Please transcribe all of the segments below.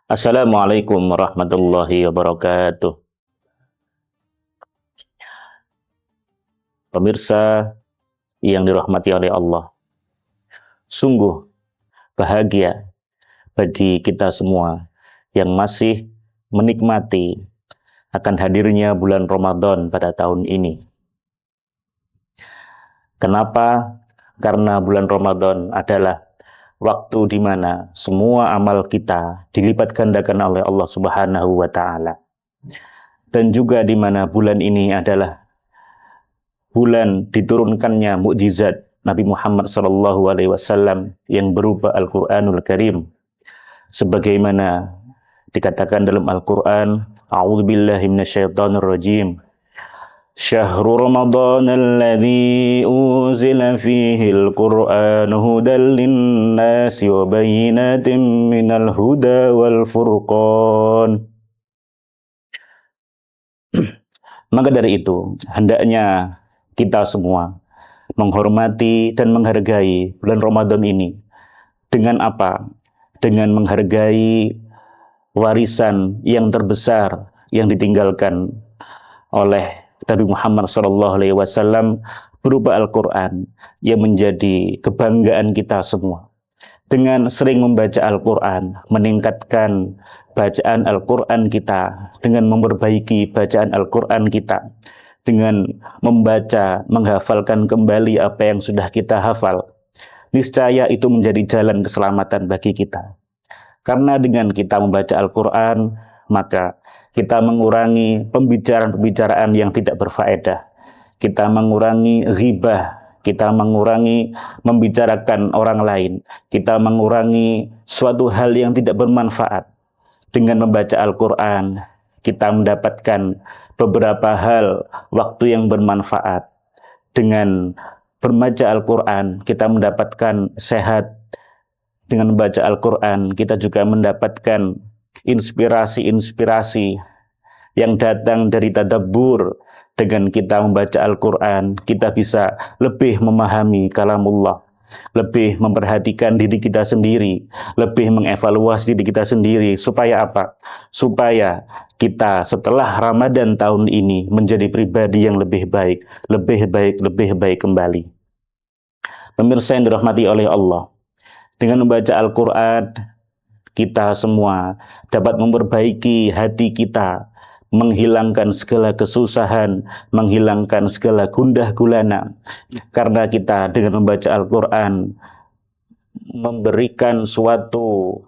Assalamualaikum warahmatullahi wabarakatuh. Pemirsa yang dirahmati oleh Allah, sungguh bahagia bagi kita semua yang masih menikmati akan hadirnya bulan Ramadan pada tahun ini. Kenapa? Karena bulan Ramadan adalah waktu di mana semua amal kita dilipat gandakan oleh Allah Subhanahu wa taala. Dan juga di mana bulan ini adalah bulan diturunkannya mukjizat Nabi Muhammad SAW yang berupa Al-Quranul Karim. Sebagaimana dikatakan dalam Al-Quran, A'udzubillahi minasyaitonirrajim. Syahrul Ramadan alladzi unzila fihi al-Qur'an hudan lin-nasi wa bayyinatin minal huda wal furqan. Maka dari itu, hendaknya kita semua menghormati dan menghargai bulan Ramadan ini. Dengan apa? Dengan menghargai warisan yang terbesar yang ditinggalkan oleh Nabi Muhammad SAW berupa Al-Quran yang menjadi kebanggaan kita semua. Dengan sering membaca Al-Quran, meningkatkan bacaan Al-Quran kita, dengan memperbaiki bacaan Al-Quran kita, dengan membaca, menghafalkan kembali apa yang sudah kita hafal, niscaya itu menjadi jalan keselamatan bagi kita. Karena dengan kita membaca Al-Quran, maka kita mengurangi pembicaraan-pembicaraan yang tidak berfaedah. Kita mengurangi ghibah, kita mengurangi membicarakan orang lain, kita mengurangi suatu hal yang tidak bermanfaat. Dengan membaca Al-Quran, kita mendapatkan beberapa hal waktu yang bermanfaat. Dengan membaca Al-Quran, kita mendapatkan sehat. Dengan membaca Al-Quran, kita juga mendapatkan inspirasi-inspirasi yang datang dari tadabbur. Dengan kita membaca Al-Quran, kita bisa lebih memahami kalamullah, lebih memperhatikan diri kita sendiri, lebih mengevaluasi diri kita sendiri. Supaya apa? Supaya kita setelah Ramadan tahun ini menjadi pribadi yang lebih baik, lebih baik kembali. Pemirsa yang dirahmati oleh Allah, dengan membaca Al-Quran, kita semua dapat memperbaiki hati kita, menghilangkan segala kesusahan, menghilangkan segala gundah gulana. Karena kita dengan membaca Al-Quran memberikan suatu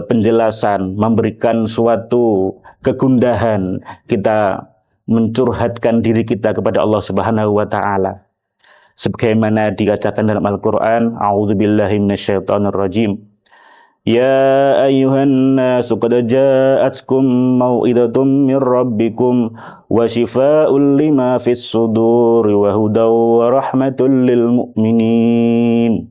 penjelasan, memberikan suatu kegundahan, kita mencurhatkan diri kita kepada Allah Subhanahu wa taala. Sebagaimana dikatakan dalam Al-Qur'an, A'udzubillahi minasyaitonirrajim. Ya ayyuhan nasu qad ja'atkum mau'izatum mir rabbikum wa shifaa'un lima fis suduri wa hudaw wa rahmatul lil mu'minin.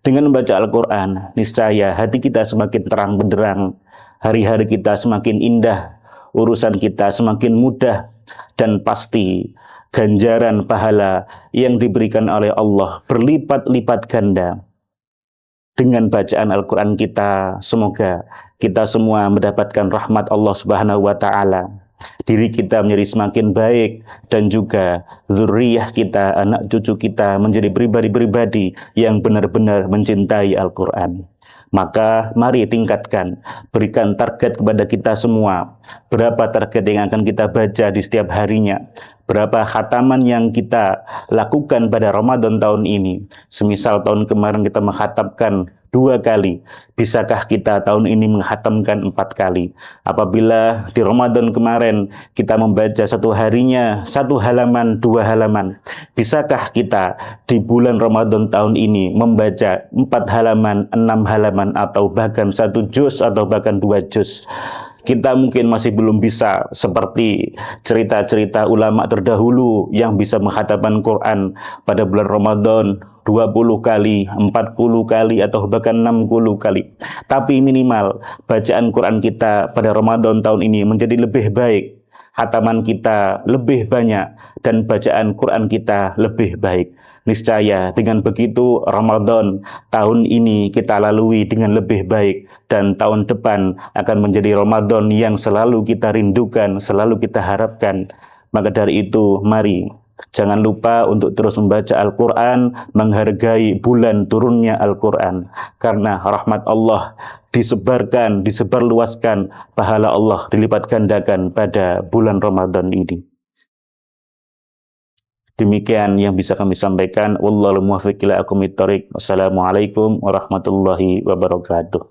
Dengan membaca Al-Quran, niscaya hati kita semakin terang benderang, hari-hari kita semakin indah, urusan kita semakin mudah, dan pasti ganjaran pahala yang diberikan oleh Allah berlipat-lipat ganda. Dengan bacaan Al-Quran kita, semoga kita semua mendapatkan rahmat Allah Subhanahu wa taala. Diri kita menjadi semakin baik, dan juga zuriyah kita, anak cucu kita menjadi pribadi-pribadi yang benar-benar mencintai Al-Quran. Maka mari tingkatkan, berikan target kepada kita semua. Berapa target yang akan kita baca di setiap harinya? Berapa khataman yang kita lakukan pada Ramadan tahun ini? Semisal tahun kemarin kita menghatamkan 2 kali, bisakah kita tahun ini menghatamkan 4 kali? Apabila di Ramadan kemarin kita membaca satu harinya 1 halaman, 2 halaman, bisakah kita di bulan Ramadan tahun ini membaca 4 halaman, 6 halaman, atau bahkan 1 juz atau bahkan 2 juz? Kita mungkin masih belum bisa seperti cerita-cerita ulama terdahulu yang bisa menghatamkan Quran pada bulan Ramadan 20 kali, 40 kali, atau bahkan 60 kali. Tapi minimal bacaan Quran kita pada Ramadan tahun ini menjadi lebih baik. hataman kita lebih banyak, dan bacaan Quran kita lebih baik. Niscaya dengan begitu Ramadan tahun ini kita lalui dengan lebih baik, dan tahun depan akan menjadi Ramadan yang selalu kita rindukan, selalu kita harapkan. Maka dari itu, mari jangan lupa untuk terus membaca Al-Quran, menghargai bulan turunnya Al-Quran. Karena rahmat Allah disebarkan, disebarluaskan, pahala Allah dilipat gandakan pada bulan Ramadan ini. Demikian yang bisa kami sampaikan. Wallahul muwaffiq ila aqwamit thoriq. Wassalamualaikum warahmatullahi wabarakatuh.